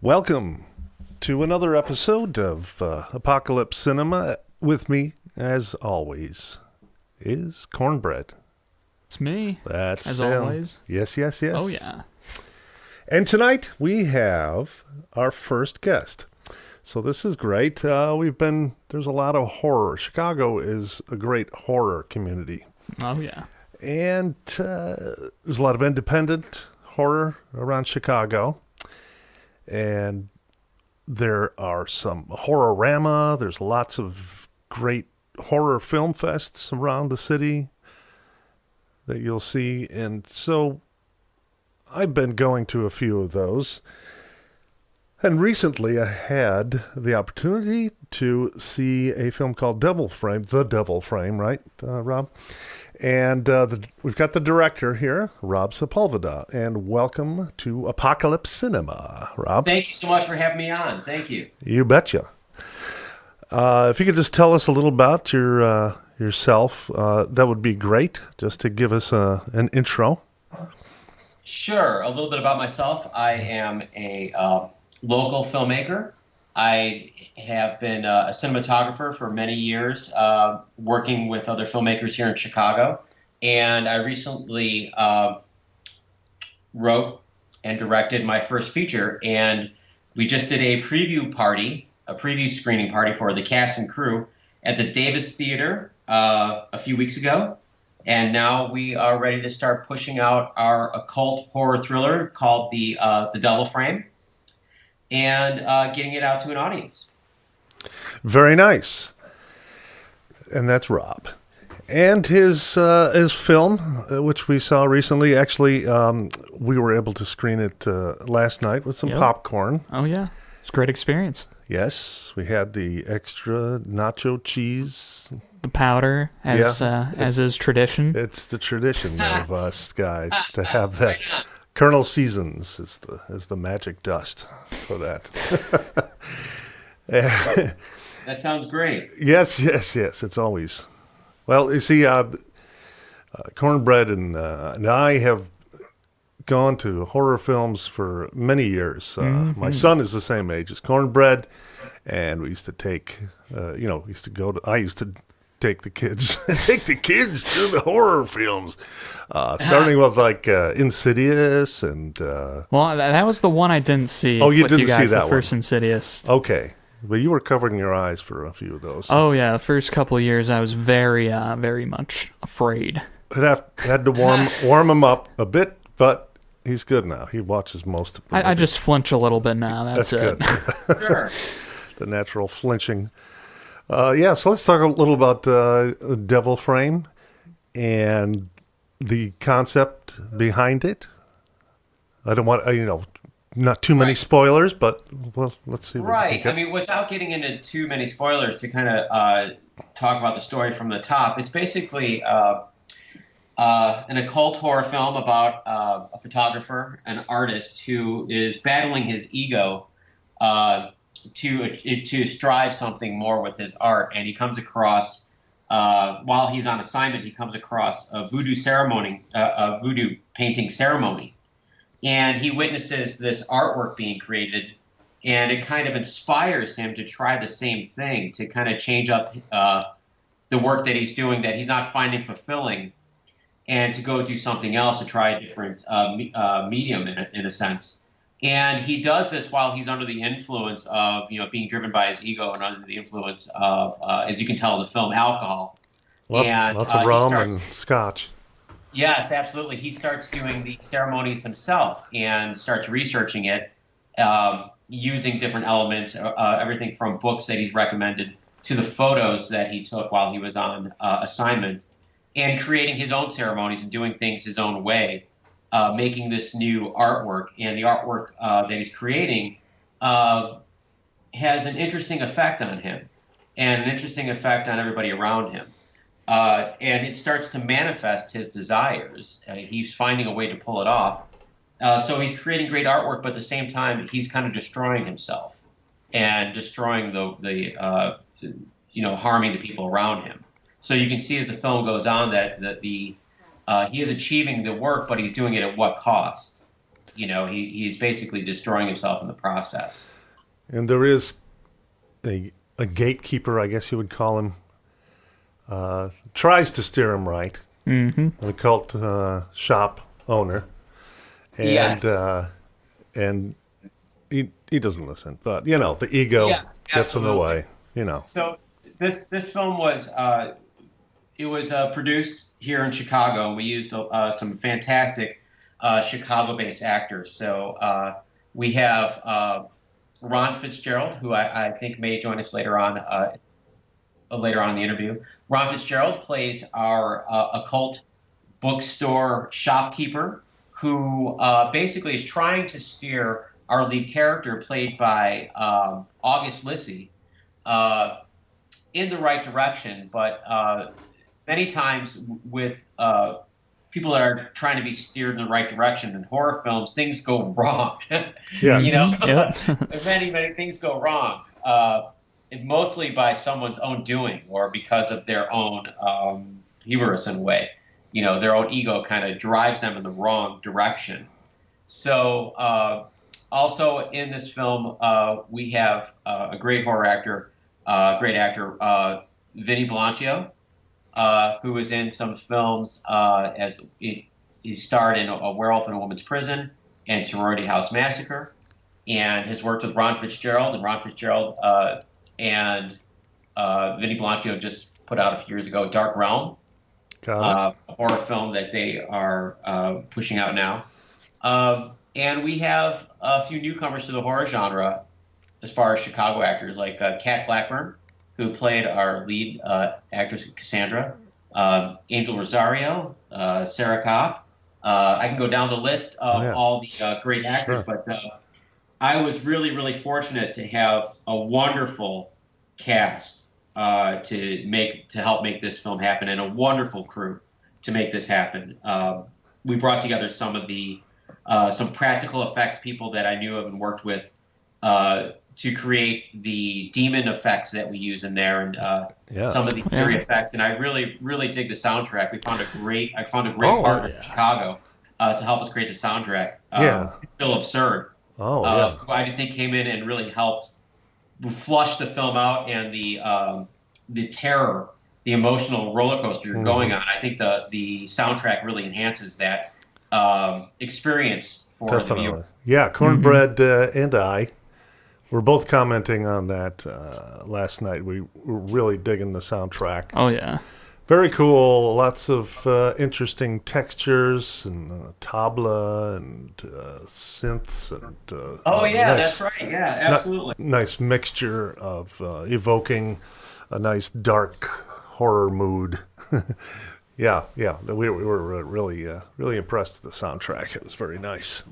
Welcome to another episode of Apocalypse Cinema. With me, as always, is Cornbread. It's me. That's as Sam. Always. Yes. Oh, yeah. And tonight we have our first guest. So this is great. There's a lot of horror. Chicago is a great horror community. Oh, yeah. And there's a lot of independent horror around Chicago. And there are some horrorama. There's lots of great horror film fests around the city that you'll see. And so I've been going to a few of those. And recently I had the opportunity to see a film called Devil Frame, The Devil Frame, right, Rob? And we've got the director here, Rob Sepulveda. And welcome to Apocalypse Cinema, Rob. Thank you so much for having me on. Thank you. You betcha. If you could just tell us a little about yourself, that would be great, just to give us an intro. Sure. A little bit about myself. I am a local filmmaker. I have been a cinematographer for many years, working with other filmmakers here in Chicago. And I recently wrote and directed my first feature. And we just did a preview screening party for the cast and crew at the Davis Theater a few weeks ago. And now we are ready to start pushing out our occult horror thriller called The Devil Frame, and getting it out to an audience. Very nice. And that's Rob. And his film, which we saw recently, actually, we were able to screen it last night with some popcorn. Oh, yeah. It's a great experience. Yes, we had the extra nacho cheese. The powder, as is tradition. It's the tradition of us guys to have that. Colonel Seasons is the magic dust for that. That sounds great. Yes. It's always. Well, you see, Cornbread and I have gone to horror films for many years. My son is the same age as Cornbread, and we used to take, I used to take the kids to the horror films, starting with like Insidious and. Well, that was the one I didn't see. Oh, you with didn't you guys, see that the first one. Insidious. Okay, but you were covering your eyes for a few of those. Oh yeah, the first couple of years I was very, very much afraid. Had to warm him up a bit, but he's good now. He watches most of them. I just flinch a little bit now. That's it. Good. Sure. The natural flinching. So let's talk a little about Devil Frame and the concept behind it. I don't want, not too many spoilers, but well, let's see. Right. I mean, without getting into too many spoilers, to kind of talk about the story from the top, it's basically an occult horror film about a photographer, an artist who is battling his ego to strive something more with his art, and he comes across while he's on assignment, he comes across a voodoo painting ceremony, and he witnesses this artwork being created, and it kind of inspires him to try the same thing, to kind of change up the work that he's doing that he's not finding fulfilling, and to go do something else, to try a different medium in a sense. And he does this while he's under the influence of, being driven by his ego and under the influence of, as you can tell in the film, alcohol. Lots of rum and scotch. Yes, absolutely. He starts doing the ceremonies himself and starts researching it, using different elements, everything from books that he's recommended to the photos that he took while he was on assignment, and creating his own ceremonies and doing things his own way. Making this new artwork, and the artwork that he's creating has an interesting effect on him and an interesting effect on everybody around him. And it starts to manifest his desires. He's finding a way to pull it off. So he's creating great artwork, but at the same time, he's kind of destroying himself and destroying harming the people around him. So you can see as the film goes on that he is achieving the work, but he's doing it at what cost? he's basically destroying himself in the process. And there is a gatekeeper, I guess you would call him, tries to steer him right. Mm-hmm. An occult shop owner. And, Yes. And he doesn't listen. But, the ego Yes, gets in the way, So this film was produced here in Chicago, and we used some fantastic Chicago-based actors. So we have Ron Fitzgerald, who I think may join us later on in the interview. Ron Fitzgerald plays our occult bookstore shopkeeper, who basically is trying to steer our lead character, played by August Lissy, in the right direction. But many times with people that are trying to be steered in the right direction in horror films, things go wrong. Yeah. Yep. Many things go wrong. Mostly by someone's own doing, or because of their own hubris in a way. Their own ego kind of drives them in the wrong direction. So also in this film, we have a great horror actor, Vinny Blanchio, who was in some films as he starred in A Werewolf in a Woman's Prison and Sorority House Massacre, and has worked with Ron Fitzgerald. And Ron Fitzgerald and Vinny Blanchio just put out a few years ago Dark Realm, a horror film that they are pushing out now. And we have a few newcomers to the horror genre as far as Chicago actors, like Kat Blackburn, who played our lead actress Cassandra, Angel Rosario, Sarah Kopp. I can go down the list of all the great actors, but I was really, really fortunate to have a wonderful cast to help make this film happen, and a wonderful crew to make this happen. We brought together some of the some practical effects people that I knew of and worked with to create the demon effects that we use in there, and some of the eerie effects. And I really, really dig the soundtrack. I found a great partner in Chicago to help us create the soundtrack. Phil Absurd, who I think came in and really helped flush the film out, and the terror, the emotional roller coaster you're going on. I think the soundtrack really enhances that experience for the viewer. Yeah, Cornbread and I were both commenting on that last night. We were really digging the soundtrack. Oh, yeah. Very cool. Lots of interesting textures and tabla and synths. And that's right. Yeah, absolutely. Nice mixture of evoking a nice dark horror mood. Yeah. We were really impressed with the soundtrack. It was very nice.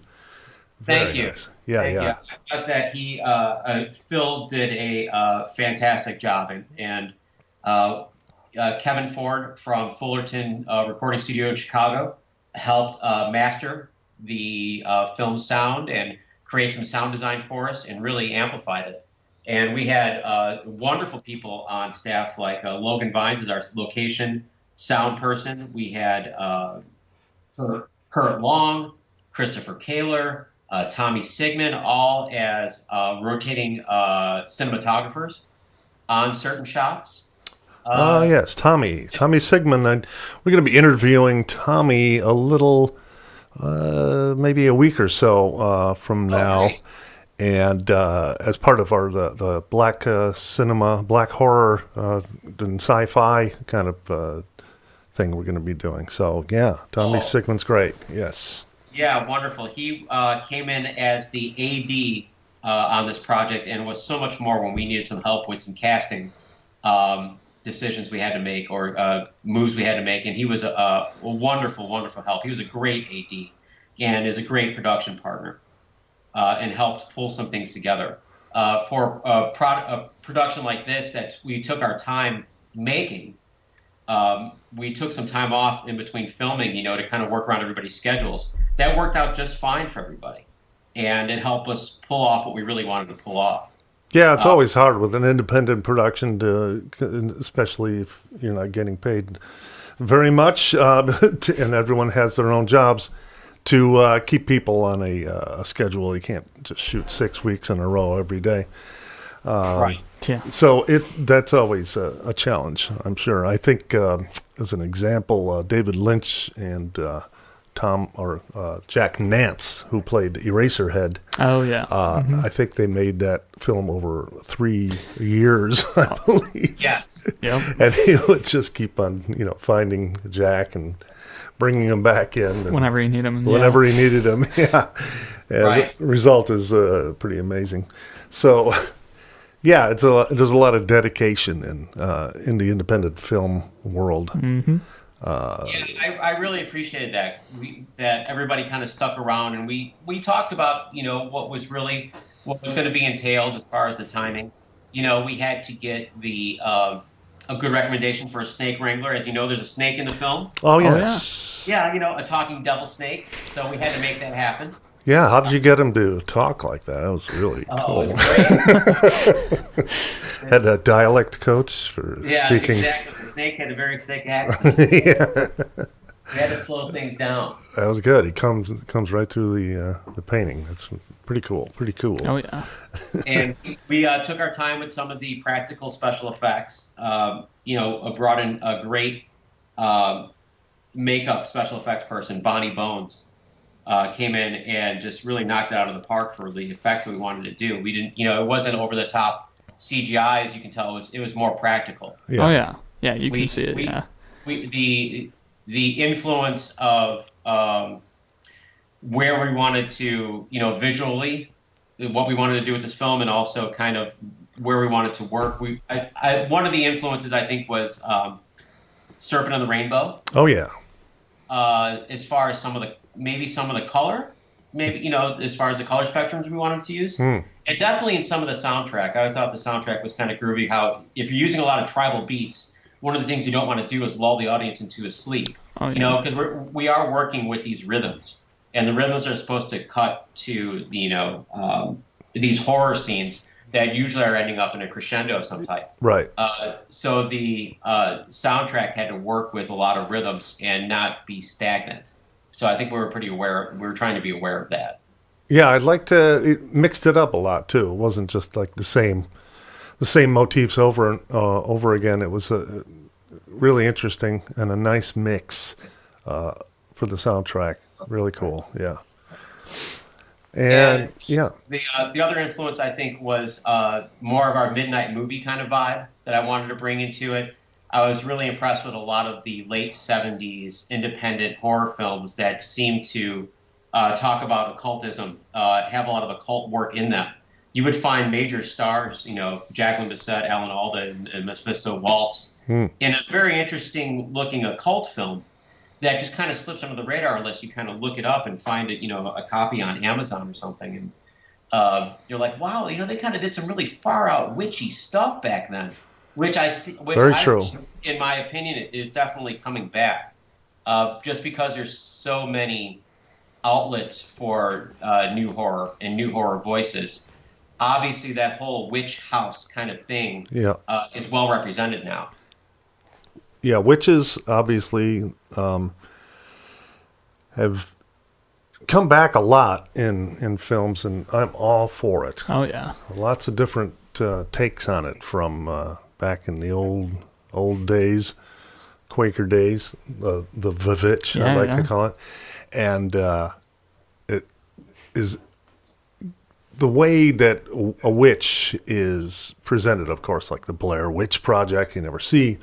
Thank you. Nice. Yeah. I thought that Phil did a fantastic job, and Kevin Ford from Fullerton Recording Studio in Chicago helped master the film sound and create some sound design for us, and really amplified it. And we had wonderful people on staff, like Logan Vines is our location sound person. We had Kurt Long, Christopher Kaler, Tommy Sigmund, all as rotating cinematographers on certain shots. Yes, Tommy Sigmund. We're going to be interviewing Tommy a little, maybe a week or so from now. Great. And as part of the black cinema, black horror and sci-fi kind of thing we're going to be doing. So, Tommy Sigmund's great. Yes. Yeah, wonderful. He came in as the AD on this project, and was so much more when we needed some help with some casting decisions we had to make, or moves we had to make. And he was a wonderful, wonderful help. He was a great AD and is a great production partner, and helped pull some things together. For a production like this that we took our time making, we took some time off in between filming, to kind of work around everybody's schedules. That worked out just fine for everybody, and it helped us pull off what we really wanted to pull off. Yeah, it's always hard with an independent production, especially if you're not getting paid very much, and everyone has their own jobs, to keep people on a schedule. You can't just shoot 6 weeks in a row every day. Right. Yeah. So that's always a challenge, I'm sure. I think, as an example, David Lynch and Jack Nance, who played Eraserhead, Oh yeah. I think they made that film over 3 years, I believe. Yes. Yep. And he would just keep on, finding Jack and bringing him back in. And Whenever you need them. whenever he needed him, yeah. And Right. the result is pretty amazing. So, yeah, there's a lot of dedication in the independent film world. Mm-hmm. Yeah, I really appreciated that. That everybody kind of stuck around, and we talked about what was going to be entailed as far as the timing. We had to get a good recommendation for a snake wrangler. As you know, there's a snake in the film. Oh, yeah. yes. Yeah, a talking devil snake. So we had to make that happen. Yeah, how did you get him to talk like that? That was really Oh, cool. it was great. Had a dialect coach for Yeah, speaking. exactly. The snake had a very thick accent. Yeah, We had to slow things down. that was good. He comes right through the painting. That's pretty cool. Pretty cool. Oh yeah. And we took our time with some of the practical special effects. Brought in a great makeup special effects person, Bonnie Bones, came in and just really knocked it out of the park for the effects that we wanted to do. We didn't, it wasn't over the top CGI, as you can tell. It was more practical. Yeah. Oh yeah. Yeah, you can see it. Yeah. The influence of where we wanted to, visually, what we wanted to do with this film, and also kind of where we wanted to work. One of the influences, I think, was Serpent on the Rainbow. Oh yeah. As far as some of the color, as far as the color spectrums we wanted to use. And definitely in some of the soundtrack. I thought the soundtrack was kind of groovy. How if you're using a lot of tribal beats, one of the things you don't want to do is lull the audience into a sleep. Oh, yeah. Because we are working with these rhythms, and the rhythms are supposed to cut to these horror scenes that usually are ending up in a crescendo of some type. Right. So the soundtrack had to work with a lot of rhythms and not be stagnant. So I think we were pretty aware. We were trying to be aware of that. Yeah, it mixed it up a lot too. It wasn't just like the same motifs over and over again. It was really interesting and a nice mix for the soundtrack. Really cool. Yeah. And yeah, the other influence I think was more of our midnight movie kind of vibe that I wanted to bring into it. I was really impressed with a lot of the late 70s independent horror films that seem to talk about occultism, have a lot of occult work in them. You would find major stars, Jacqueline Bisset, Alan Alda, and Mephisto Waltz, in a very interesting looking occult film that just kind of slips under the radar unless you kind of look it up and find it, a copy on Amazon or something. And you're like, wow, they kind of did some really far out witchy stuff back then, which Very true. In my opinion, is definitely coming back. Just because there's so many outlets for new horror and new horror voices. Obviously, that whole witch house kind of thing is well represented now. Yeah, witches obviously have come back a lot in films, and I'm all for it. Oh yeah. Lots of different takes on it from back in the old days, Quaker days, the Vivitch, I like to call it. And it is the way that a witch is presented, of course, like the Blair Witch Project you never see,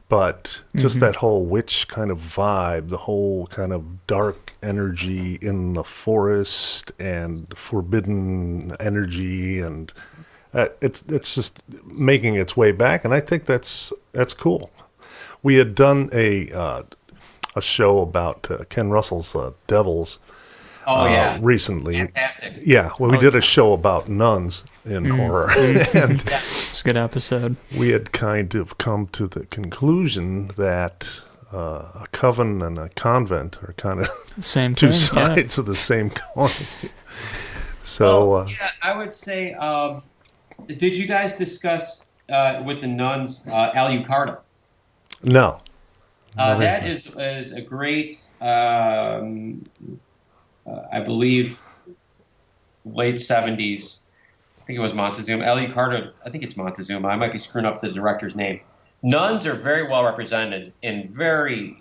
but just that whole witch kind of vibe, the whole kind of dark energy in the forest and forbidden energy, and it's just making its way back, and I think that's cool. We had done a show about Ken Russell's Devils. Recently. Fantastic. Yeah, well, we did a show about nuns in horror, and It's a good episode. we had kind of come to the conclusion that a coven and a convent are kind of Same two thing. sides of the same coin. So, I would say, did you guys discuss with the nuns Alucarda? no. That is a great I believe, late 70s. I think it was Montezuma. Alucarda, I think it's Montezuma. I might be screwing up the director's name. Nuns are very well represented in very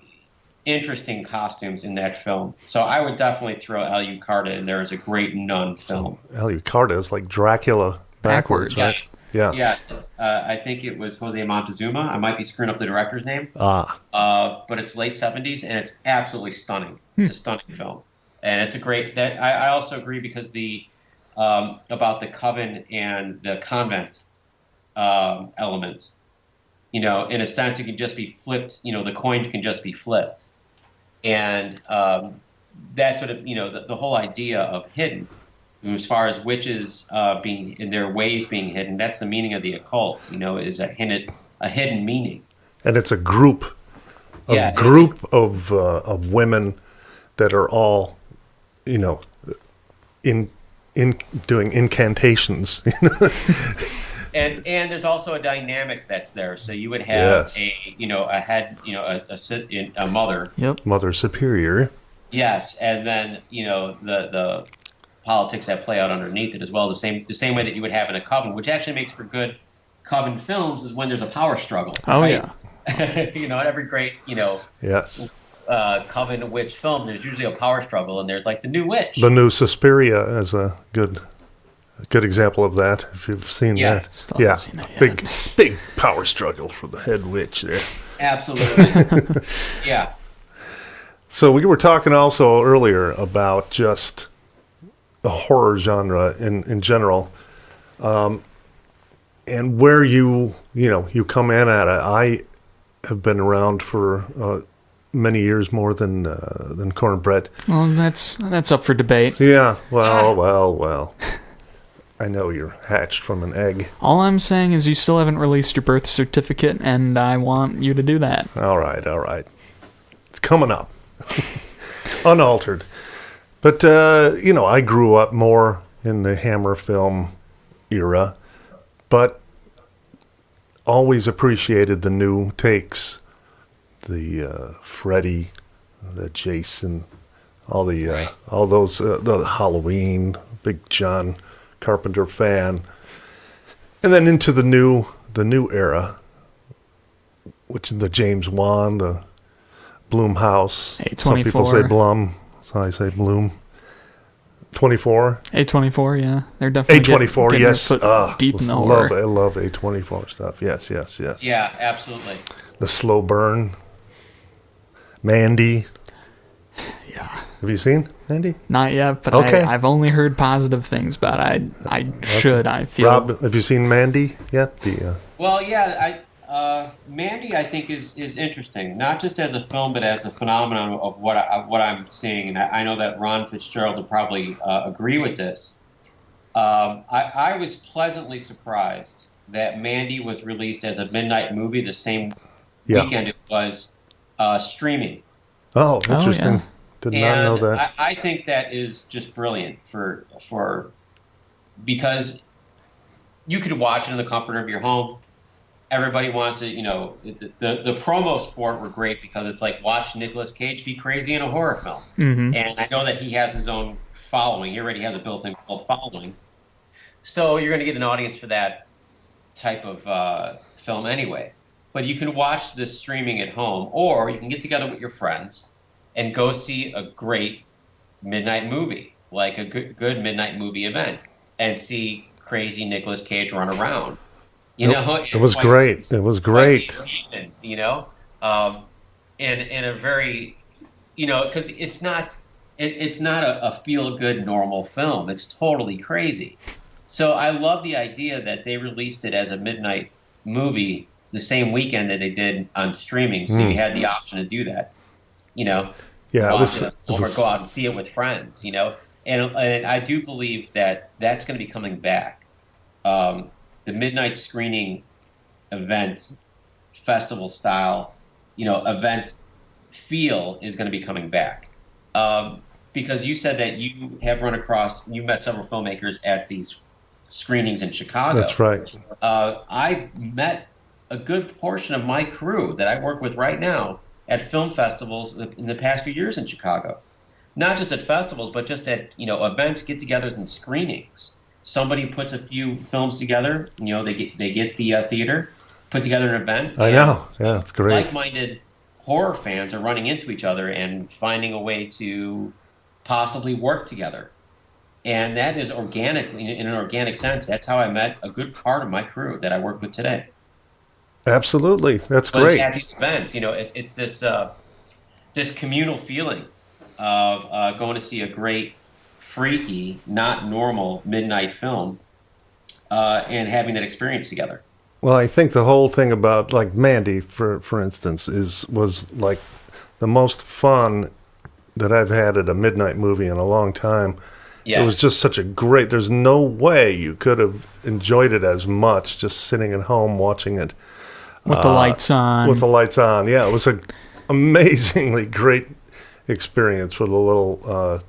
interesting costumes in that film. So I would definitely throw Alucarda in there as a great nun film. Alucarda is like Dracula backwards, right? Yes. Yeah. Yes. I think it was Jose Montezuma. I might be screwing up the director's name. But it's late 70s, and it's absolutely stunning. It's a stunning film. And it's a great... I also agree because about the coven and the convent element. In a sense, it can just be flipped. The coin can just be flipped. And that's sort of, the whole idea of hidden. As far as witches being in their ways being hidden, that's the meaning of the occult. Is a hidden meaning. And it's a group of women that are all, in doing incantations. And there's also a dynamic that's there. So you would have a head, a mother. Yep. Mother Superior. Yes, and then the politics that play out underneath it as well. The same way that you would have in a coven, which actually makes for good coven films, is when there's a power struggle. Oh right? yeah. In every great Yes. coven witch film, there's usually a power struggle, and there's like the new witch. The new Suspiria is a good example of that. If you've seen that, Still haven't seen that yet. big power struggle for the head witch there. Absolutely. Yeah. So we were talking also earlier about just the horror genre in general, and where you come in at it. I have been around for many years more than Cornbread. Well, that's up for debate. Yeah. Well. I know you're hatched from an egg. All I'm saying is you still haven't released your birth certificate, and I want you to do that. All right. It's coming up. Unaltered. But, I grew up more in the Hammer film era, but always appreciated the new takes. The Freddy, the Jason, all those, the Halloween, Big John Carpenter fan, and then into the new era, which is the James Wan, the Blumhouse. A24. Some people say Blum, so I say Bloom. 24. A24, yeah, they're definitely A24, getting yes. their foot deep in the horror. I love A24 stuff. Yes. Yeah, absolutely. The Slow Burn. Mandy. Yeah. Have you seen Mandy? Not yet, but Okay. I've only heard positive things about it. I should. I feel. Rob, have you seen Mandy yet? Well, yeah, Mandy, I think is interesting, not just as a film, but as a phenomenon of what I'm seeing, and I know that Ron Fitzgerald will probably agree with this. I was pleasantly surprised that Mandy was released as a midnight movie the same weekend it was streaming. Oh, interesting. yeah. Did not know that. I think that is just brilliant because you could watch it in the comfort of your home. Everybody wants it, the promos for it were great because it's like watch Nicolas Cage be crazy in a horror film. Mm-hmm. And I know that he has his own following. He already has a built-in cult following. So you're going to get an audience for that type of film anyway. But you can watch this streaming at home, or you can get together with your friends and go see a great midnight movie, like a good midnight movie event, and see crazy Nicolas Cage run around. It was great. It was great. Demons, in a very, because it's not a feel-good normal film. It's totally crazy. So I love the idea that they released it as a midnight movie the same weekend that they did on streaming. So you had the option to do that. Yeah, or go out and see it with friends. And I do believe that that's going to be coming back. The midnight screening event, festival style, event feel is going to be coming back. Because you said that you met several filmmakers at these screenings in Chicago. That's right. I met a good portion of my crew that I work with right now at film festivals in the past few years in Chicago. not just at festivals, but just at events, get-togethers, and screenings. Somebody puts a few films together. They get the theater, put together an event. I And know. Yeah, it's great. like-minded horror fans are running into each other and finding a way to possibly work together. And that is organically, in an organic sense. That's how I met a good part of my crew that I work with today. Absolutely. That's Was great. at these events. It's this communal feeling of going to see a great, freaky, not normal midnight film, and having that experience together. Well, I think the whole thing about like Mandy, for instance, was like the most fun that I've had at a midnight movie in a long time. It was Yes. just such a great. There's no way you could have enjoyed it as much just sitting at home watching it With the lights on. with the lights on. Yeah, it was a amazingly great experience with a little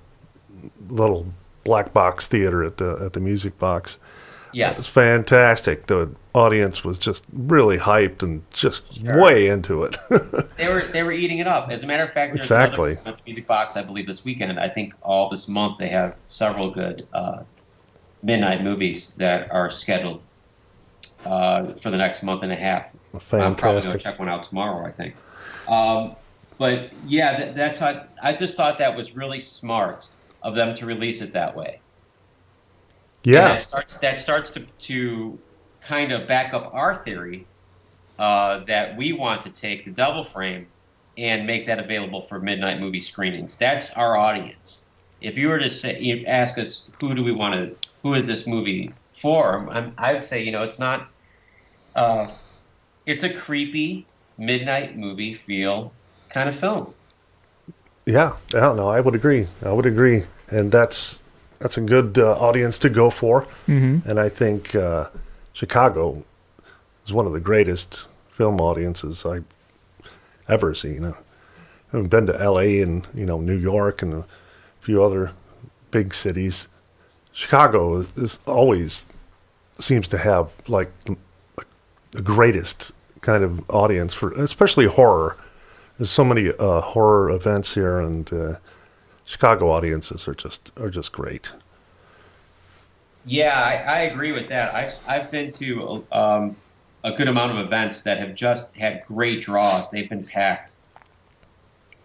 black box theater at the Music Box. It was Yes. fantastic. The audience was just really hyped and just Sure. way into it. They were eating it up. As a matter of fact, there's Exactly. another at the Music Box, I believe, this weekend. I think all this month they have several good midnight movies that are scheduled for the next month and a half. I'm probably going to Fantastic. check one out tomorrow, I think. But yeah, that's how I just thought that was really smart of them to release it that way. And Yeah, that starts to kind of back up our theory that we want to take the double frame and make that available for midnight movie screenings. That's our audience. If you were to ask us, who is this movie for? I would say, it's not. It's a creepy midnight movie feel kind of film. yeah. I don't know. I would agree. And that's a good audience to go for. Mm-hmm. And I think Chicago is one of the greatest film audiences I've ever seen. I've been to L.A. and New York and a few other big cities. Chicago is always seems to have like the greatest kind of audience for especially horror. There's so many horror events here, and Chicago audiences are just great. Yeah, I agree with that. I've been to a good amount of events that have just had great draws. They've been packed.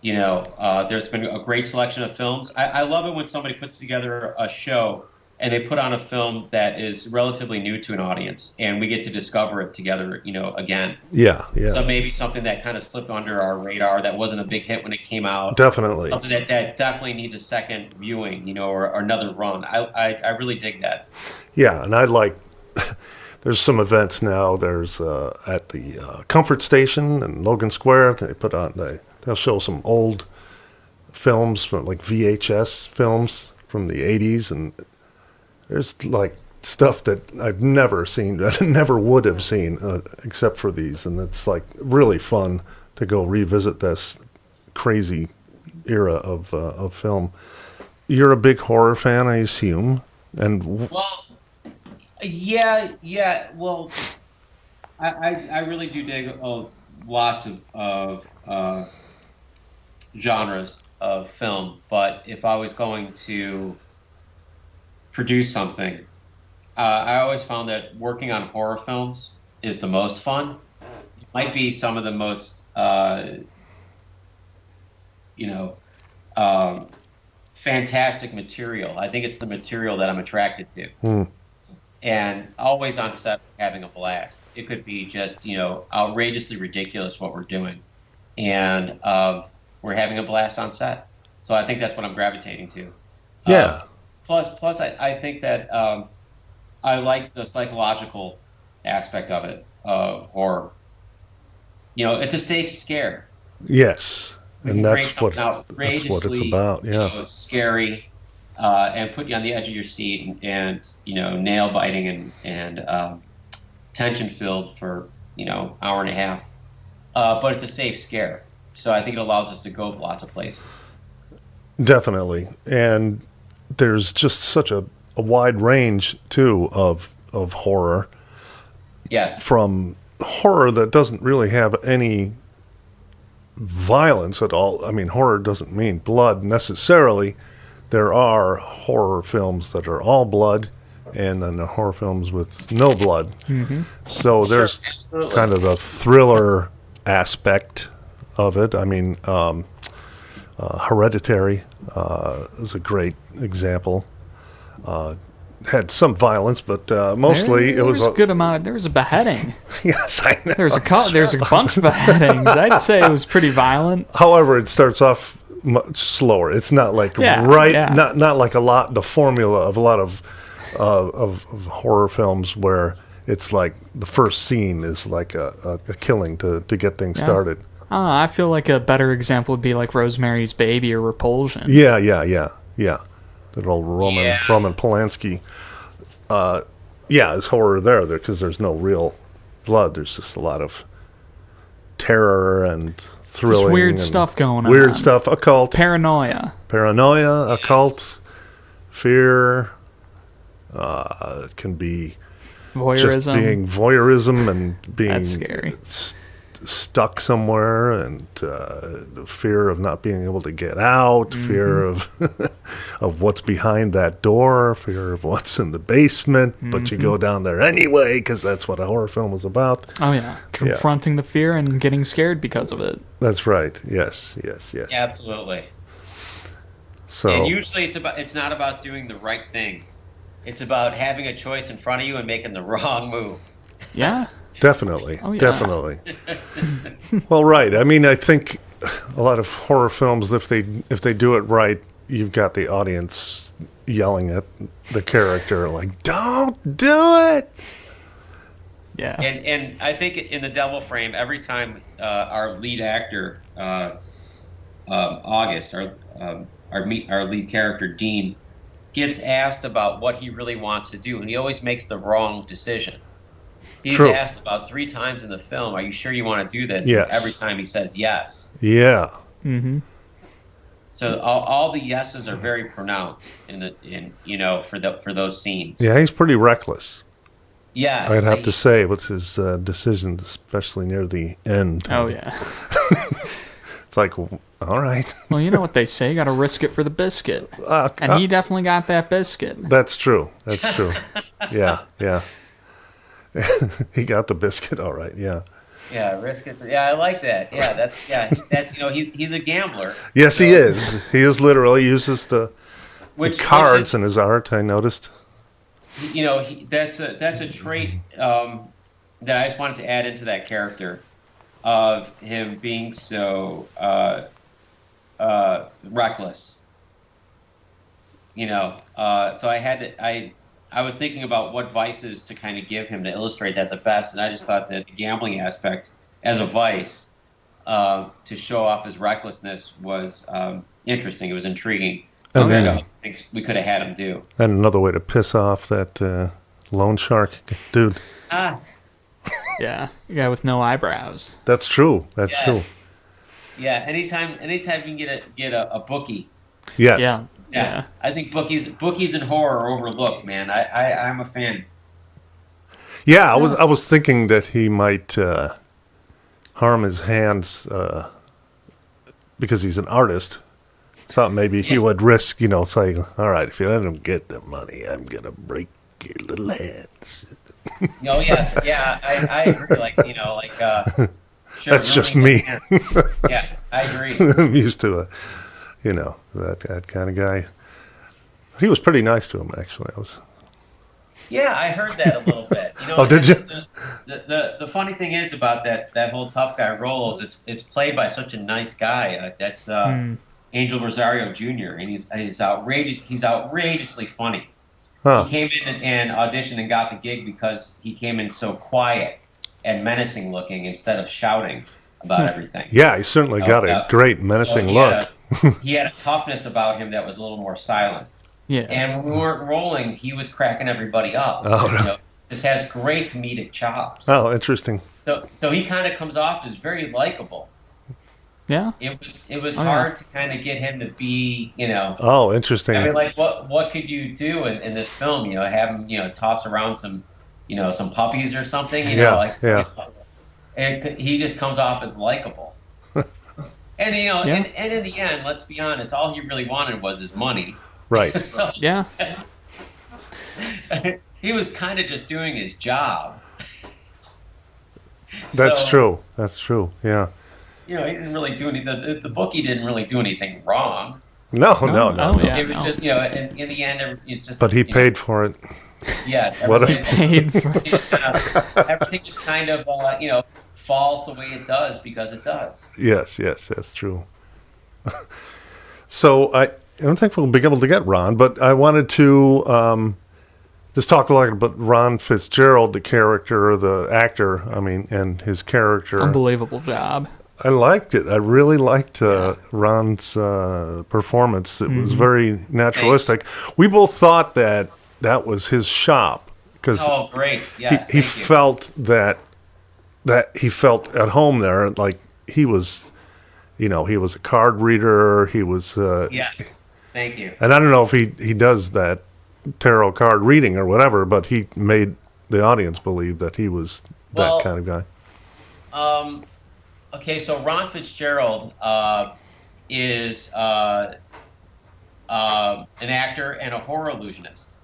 There's been a great selection of films. I love it when somebody puts together a show and they put on a film that is relatively new to an audience, and we get to discover it together, again. Yeah, yeah, So maybe something that kind of slipped under our radar that wasn't a big hit when it came out. definitely. Something that definitely needs a second viewing, or another run. I really dig that. Yeah, and I like. There's some events now. There's at the Comfort Station in Logan Square. They'll show some old films from like VHS films from the '80s, and there's like stuff that I've never seen, that I never would have seen except for these, and it's like really fun to go revisit this crazy era of film. You're a big horror fan, I assume, and Well, yeah. Well, I really do dig lots of genres of film, but if I was going to produce something, I always found that working on horror films is the most fun. It might be some of the most, fantastic material. I think it's the material that I'm attracted to. hmm, And always on set having a blast. It could be just outrageously ridiculous what we're doing, and we're having a blast on set. So I think that's what I'm gravitating to. yeah, Plus, I think that I like the psychological aspect of it, of horror. It's a safe scare. yes, We and can create that's what something it's outrageously, about. Yeah, scary, and put you on the edge of your seat, and nail biting and tension filled for hour and a half. But it's a safe scare, so I think it allows us to go lots of places. definitely. And there's just such a wide range too of horror, Yes. from horror that doesn't really have any violence at all. I mean, horror doesn't mean blood necessarily. There are horror films that are all blood, and then the horror films with no blood. So there's absolutely. kind of the thriller aspect of it. I mean, Hereditary is a great example. Had some violence, but mostly there it was a good amount. There was a beheading. yes, I know. There's a bunch of beheadings. I'd say it was pretty violent. However, it starts off much slower. It's not like not like the formula of a lot of horror films where it's like the first scene is like a killing to get things started. I feel like a better example would be like Rosemary's Baby or Repulsion. Yeah. That old Roman Polanski. There's horror there because there's no real blood. There's just a lot of terror and thrilling. Just weird and stuff going on. Weird stuff. Occult. Paranoia, occult, fear. It can be voyeurism. just being voyeurism and being That's scary. Stuck somewhere, and the fear of not being able to get out, fear of of what's behind that door, fear of what's in the basement, but you go down there anyway because that's what a horror film is about. Oh yeah, confronting the fear and getting scared because of it. That's right. Yes. Absolutely. So, and usually it's not about doing the right thing. It's about having a choice in front of you and making the wrong move. Yeah. definitely. Oh, yeah. Definitely. Well, right. I mean, I think a lot of horror films, if they do it right, you've got the audience yelling at the character like, "Don't do it!" Yeah. And I think in The Devil Frame, every time our lead actor, August, our lead character, Dean, gets asked about what he really wants to do, and he always makes the wrong decision. He's True. asked about 3 times in the film, "Are you sure you want to do this?" Yes. And every time he says yes. Yeah. Mm-hmm. So all the yeses are very pronounced for those scenes. Yeah, he's pretty reckless. Yes, I'd have to say with his decisions, especially near the end. Oh yeah. It's like, all right. Well, you know what they say, you got to risk it for the biscuit. And he definitely got that biscuit. That's true. Yeah. He got the biscuit, all right. Yeah. Yeah, risk it. Yeah, I like that. Yeah, that's he's a gambler. Yes, so. He is. He is literally uses the cards in his art. I noticed. That's a trait that I just wanted to add into that character of him being so reckless. So I was thinking about what vices to kind of give him to illustrate that the best, and I just thought that the gambling aspect as a vice to show off his recklessness was interesting. It was intriguing compared to other things we could have had him do. And another way to piss off that loan shark dude. Yeah, the guy with no eyebrows. That's true. That's true. Yeah, anytime you can get a bookie. Yes. Yeah, I think bookies in horror are overlooked, man. I'm a fan. Yeah, I was thinking that he might harm his hands because he's an artist. Thought maybe he would risk, saying, "All right, if you let him get the money, I'm gonna break your little hands." Oh yes, yeah, I agree. Sure, that's just me. Yeah, I agree. I'm used to that kind of guy. He was pretty nice to him, actually. Yeah, I heard that a little bit. Oh, did you? The funny thing is about that whole tough guy role is it's played by such a nice guy. That's Angel Rosario Jr. and he's outrageous. He's outrageously funny. Huh. He came in and auditioned and got the gig because he came in so quiet and menacing looking instead of shouting about everything. Yeah, he certainly got a great menacing look. He had a toughness about him that was a little more silent. Yeah. And when we weren't rolling, he was cracking everybody up. Oh, no. Just has great comedic chops. Oh, interesting. So he kind of comes off as very likable. Yeah. It was hard to kind of get him to be, Oh, interesting. I mean, like what could you do in this film? Have him, toss around some puppies or something. And he just comes off as likable. And Yeah. and in the end, let's be honest, all he really wanted was his money. Right. So Yeah. he was kind of just doing his job. That's So true. That's true. Yeah. he didn't really do any. The bookie didn't really do anything wrong. No, No. no, no, Oh no. yeah. It was No. just in the end, it's just. But he paid for it. Yeah, What He a- paid for. everything just kind of falls the way it does because it does. Yes, yes, that's true. So I don't think we'll be able to get Ron, but I wanted to just talk a lot about Ron Fitzgerald, the character, the actor. I mean, and his character. Unbelievable job. I liked it. I really liked Ron's performance. It was very naturalistic. We both thought that was his shop because Oh, great! Yes, he thank you. felt that he felt at home there, like he was, he was a card reader. He was, Yes, thank you. and I don't know if he does that tarot card reading or whatever, but he made the audience believe that he was Well, that kind of guy. Okay, so Ron Fitzgerald is an actor and a horror illusionist.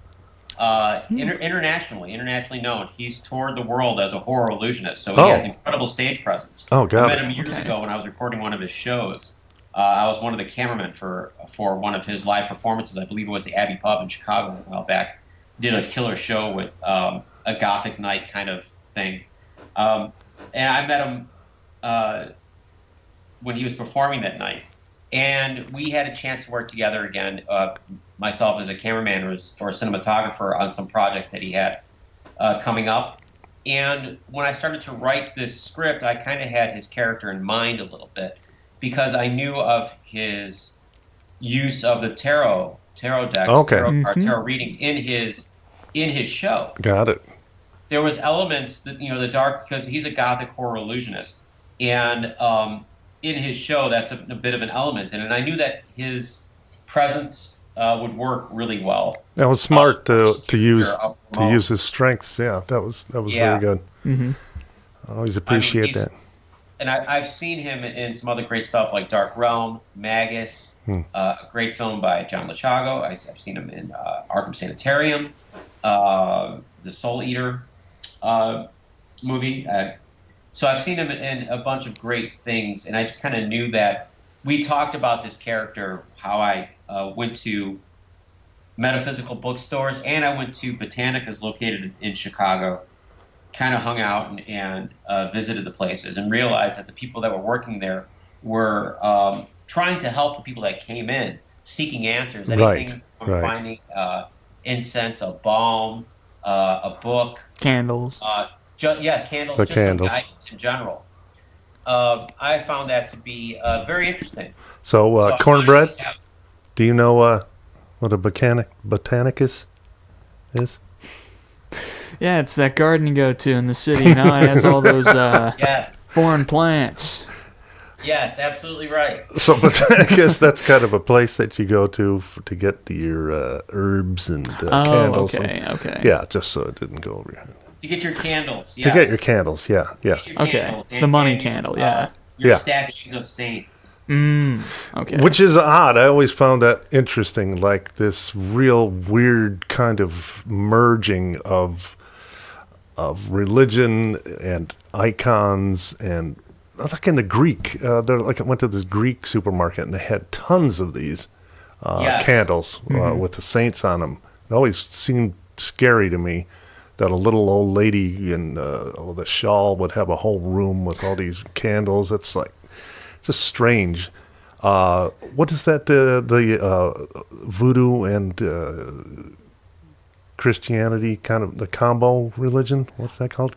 Internationally known. He's toured the world as a horror illusionist, so he has incredible stage presence. Oh, I got met it. him years ago when I was recording one of his shows. I was one of the cameramen for one of his live performances. I believe it was the Abbey Pub in Chicago a while back. Did a killer show with a gothic night kind of thing. And I met him when he was performing that night. And we had a chance to work together again, myself as a cameraman or a cinematographer on some projects that he had coming up. And when I started to write this script, I kind of had his character in mind a little bit because I knew of his use of the tarot decks, tarot readings in his show. Got it. There was elements that the dark, because he's a gothic horror illusionist, and in his show that's a bit of an element in it. And I knew that his presence would work really well. That was smart to use his strengths. Yeah, that was very good. Mm-hmm. I always appreciate that. And I've seen him in some other great stuff like Dark Realm, Magus, a great film by John Lachago. I've seen him in Arkham Sanitarium, the Soul Eater movie. So I've seen him in a bunch of great things, and I just kind of knew that we talked about this character, how I went to metaphysical bookstores, and I went to Botanicas located in Chicago, kind of hung out and visited the places and realized that the people that were working there were trying to help the people that came in, seeking answers, anything from finding incense, a balm, a book. Candles. Candles, the just candles. some guidance in general. I found that to be very interesting. So cornbread? Do you know what a botanicus is? Yeah, it's that garden you go to in the city. Now it has all those Yes. foreign plants. Yes, absolutely right. So botanicus, that's kind of a place that you go to get your herbs and candles. Okay. Yeah, just so it didn't go over your head. To get your candles, yes. To get your candles, yeah. Get your candles The money candle, yeah. Your Yeah. statues of saints. Okay. Which is odd. I always found that interesting, like this real weird kind of merging of religion and icons, and like in the Greek, I went to this Greek supermarket and they had tons of these candles with the saints on them. It always seemed scary to me that a little old lady in with a shawl would have a whole room with all these candles. It's like just strange. What is that? The voodoo and Christianity kind of the combo religion? What's that called?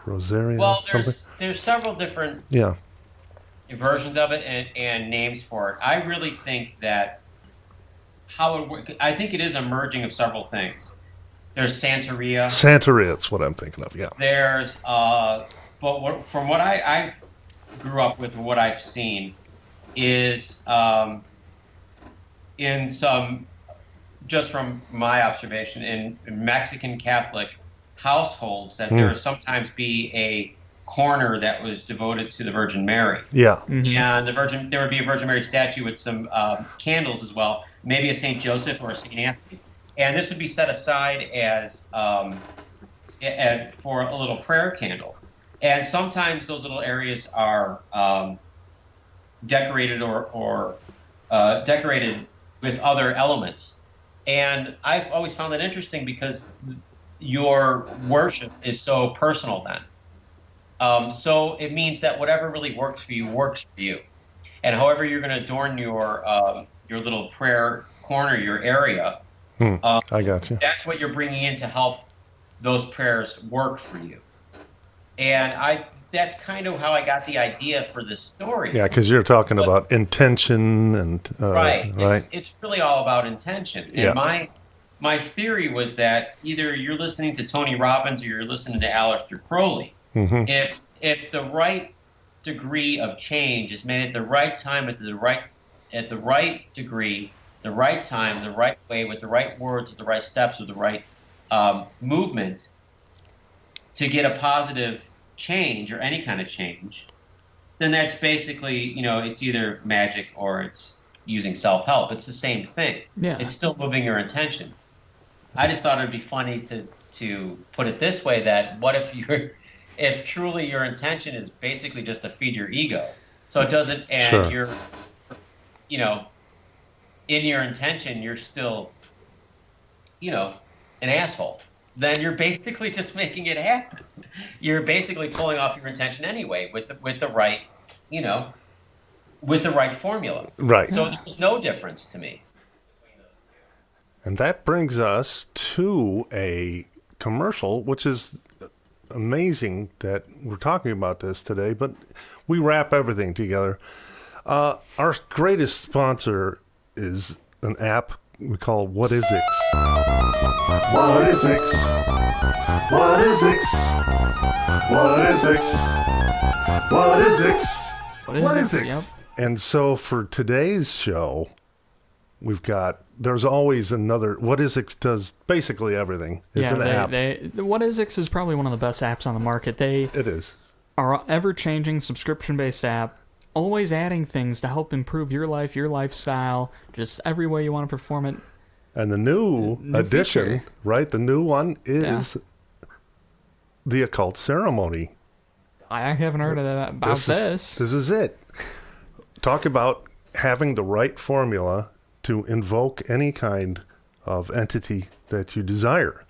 Rosaria. Well, there's several different versions of it and names for it. I really think that I think it is a merging of several things. There's Santeria. Santeria, that's what I'm thinking of. Yeah. There's from what I grew up with, what I've seen is in some, just from my observation, in Mexican Catholic households, that there will sometimes be a corner that was devoted to the Virgin Mary. Yeah. And there would be a Virgin Mary statue with some candles as well, maybe a Saint Joseph or a Saint Anthony. And this would be set aside as for a little prayer candle. And sometimes those little areas are decorated or decorated with other elements. And I've always found that interesting because your worship is so personal then. So it means that whatever really works for you. And however you're going to adorn your little prayer corner, your area, I got you. that's what you're bringing in to help those prayers work for you. And that's kind of how I got the idea for this story. Yeah, because you're talking about intention and right. right. It's really all about intention. And Yeah. my theory was that either you're listening to Tony Robbins or you're listening to Aleister Crowley. Mm-hmm. If the right degree of change is made at the right time, at the right degree, the right time, the right way, with the right words, with the right steps, with the right movement, to get a positive change or any kind of change, then that's basically, it's either magic or it's using self-help. It's the same thing. Yeah. It's still moving your intention. I just thought it'd be funny to put it this way, that what if truly your intention is basically just to feed your ego. So it doesn't, and Sure. you're, in your intention, you're still, an asshole. Then you're basically just making it happen. You're basically pulling off your intention anyway with the right, with the right formula. Right. So there's no difference to me. And that brings us to a commercial, which is amazing that we're talking about this today, but we wrap everything together. Our greatest sponsor is an app we call What Is X? What is X? What is X? What is X? What is X? What is it? Yep. And so for today's show, there's always another. What Is X does basically everything. It's an app. What Is X is probably one of the best apps on the market. It is. Are ever-changing subscription-based app, always adding things to help improve your life, your lifestyle, just every way you want to perform it. And the new addition, feature. right? The new one is the occult ceremony. I haven't heard about this. This is it. Talk about having the right formula to invoke any kind of entity that you desire.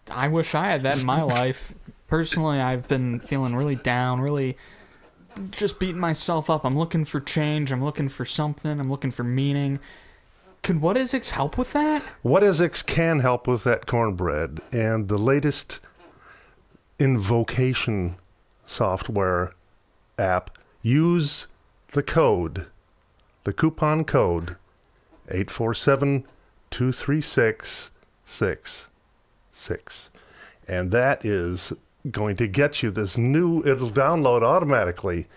I wish I had that in my life. Personally, I've been feeling really down, really just beating myself up. I'm looking for change. I'm looking for something. I'm looking for meaning. Could What Is X help with that? What Is X can help with that, cornbread, and the latest invocation software app. Use the coupon code 847-236-66. And that is going to get you this it'll download automatically.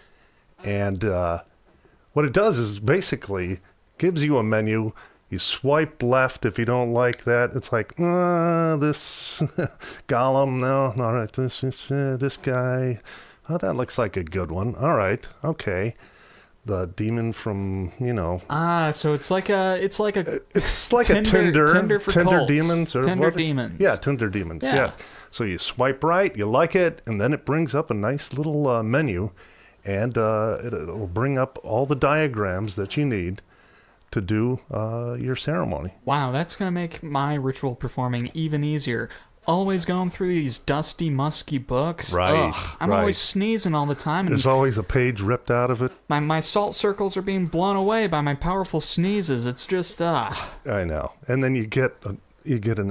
And what it does is basically gives you a menu. You swipe left if you don't like that. It's like, this golem, no, all right, this guy. Oh, that looks like a good one. All right, okay. The demon from, So it's like a it's like Tinder, a Tinder for Tinder cults. demons or Tinder what? demons. Yeah, Tinder demons. Yeah. Yeah. So you swipe right, you like it, and then it brings up a nice little menu, and it'll bring up all the diagrams that you need to do your ceremony. Wow, that's going to make my ritual performing even easier. Always going through these dusty, musky books. Right, Ugh, I'm right. always sneezing all the time, and There's always a page ripped out of it. my salt circles are being blown away by my powerful sneezes. It's just, I know. And then you get an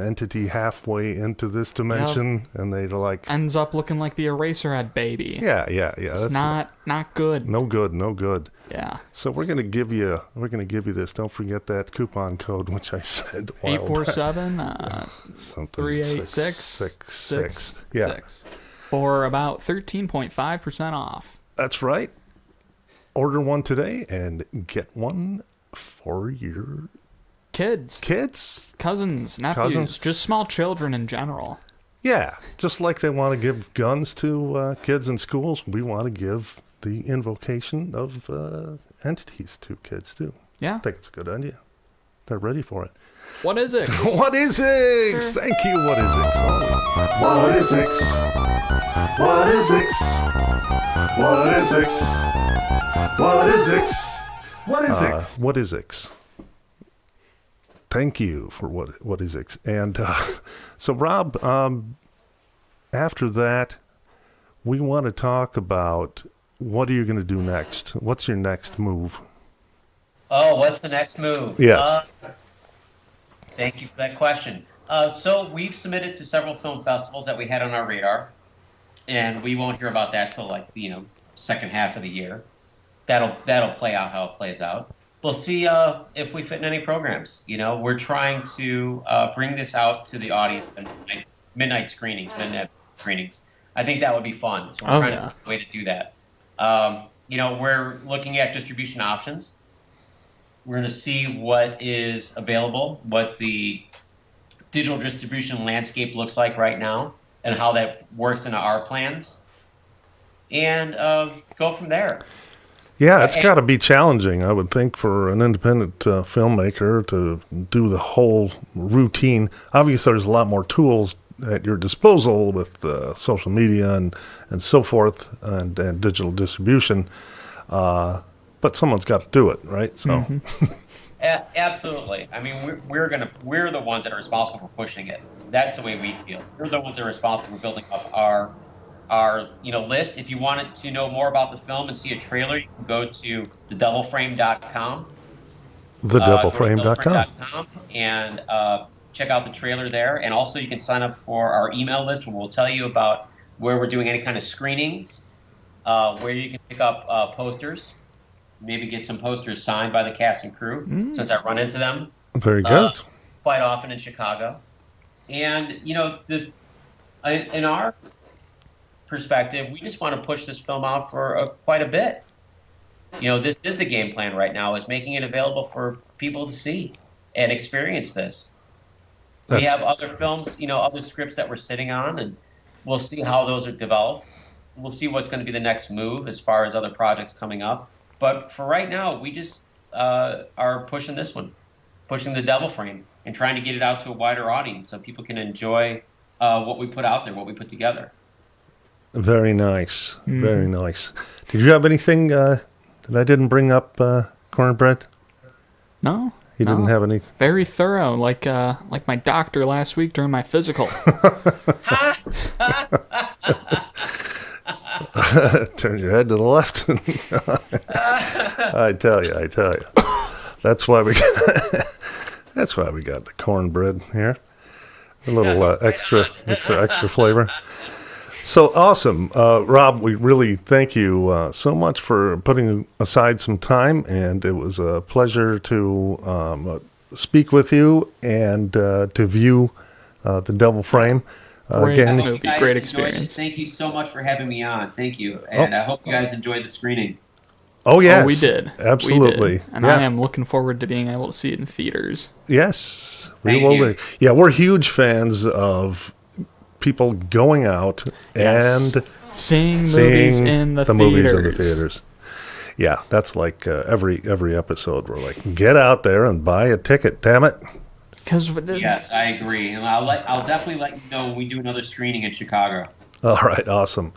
entity halfway into this dimension, and they're like, ends up looking like the Eraserhead baby. yeah. It's not good. No good. Yeah. So we're gonna give you this. Don't forget that coupon code, which I said a while back. 847 386 Yeah, for about 13.5% off. that's right. Order one today and get one for your Kids, kids. cousins, nephews, Cousins. just small children in general. Yeah, just like they want to give guns to kids in schools, we want to give the invocation of entities to kids too. Yeah. I think it's a good idea. They're ready for it. What is it? What is X? Sure. Thank you. What is X? What is X? What is X? What is X? What is X? What is X? What is X? Thank you for what is X. And so, Rob, after that, we want to talk about what are you going to do next? What's your next move? Oh, what's the next move? Yes. Thank you for that question. So we've submitted to several film festivals that we had on our radar, and we won't hear about that till second half of the year. That'll play out how it plays out. We'll see if we fit in any programs. We're trying to bring this out to the audience in midnight screenings. I think that would be fun. So we're trying to find a way to do that. We're looking at distribution options. We're going to see what is available, what the digital distribution landscape looks like right now, and how that works into our plans, and go from there. Yeah, it's got to be challenging, I would think, for an independent filmmaker to do the whole routine. Obviously, there's a lot more tools at your disposal with social media and so forth and digital distribution. But someone's got to do it, right? So, Absolutely. I mean, we're the ones that are responsible for pushing it. That's the way we feel. We're the ones that are responsible for building up our list. If you wanted to know more about the film and see a trailer, you can go to thedevilframe.com. Thedevilframe.com. And check out the trailer there. And also, you can sign up for our email list, where we'll tell you about where we're doing any kind of screenings, where you can pick up posters. Maybe get some posters signed by the cast and crew, since I run into them. Very good. Quite often in Chicago. And, in our perspective, we just want to push this film out for quite a bit. This is the game plan right now, is making it available for people to see and experience this. We have other films, other scripts that we're sitting on, and we'll see how those are developed. We'll see what's going to be the next move as far as other projects coming up. But for right now, we just are pushing this one, pushing The Devil Frame, and trying to get it out to a wider audience so people can enjoy what we put out there, what we put together. Very nice. Very nice. Did you have anything that I didn't bring up, Cornbread? No. You didn't have any? Very thorough, like my doctor last week during my physical. Turn your head to the left. I tell you. That's why we got the cornbread here. A little extra flavor. So awesome. Rob, we really thank you so much for putting aside some time, and it was a pleasure to speak with you and to view The Devil Frame. Great movie, great experience. Thank you so much for having me on. Thank you. And I hope you guys enjoyed the screening. Oh, yes. Oh, we did. Absolutely. We did. And I am looking forward to being able to see it in theaters. Yes. Thank you. Yeah, we're huge fans of people going out and seeing movies in the theaters. Movies in the theaters. Yeah, that's like every episode. We're like, get out there and buy a ticket, damn it. Yes, I agree, and I'll definitely let you know when we do another screening in Chicago. All right, awesome.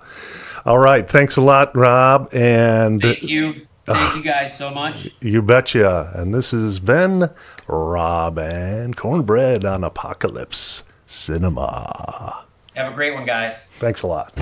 All right, thanks a lot, Rob, and thank you guys so much. You betcha. And this has been Rob and Cornbread on Apocalypse Cinema. Have a great one, guys. Thanks a lot.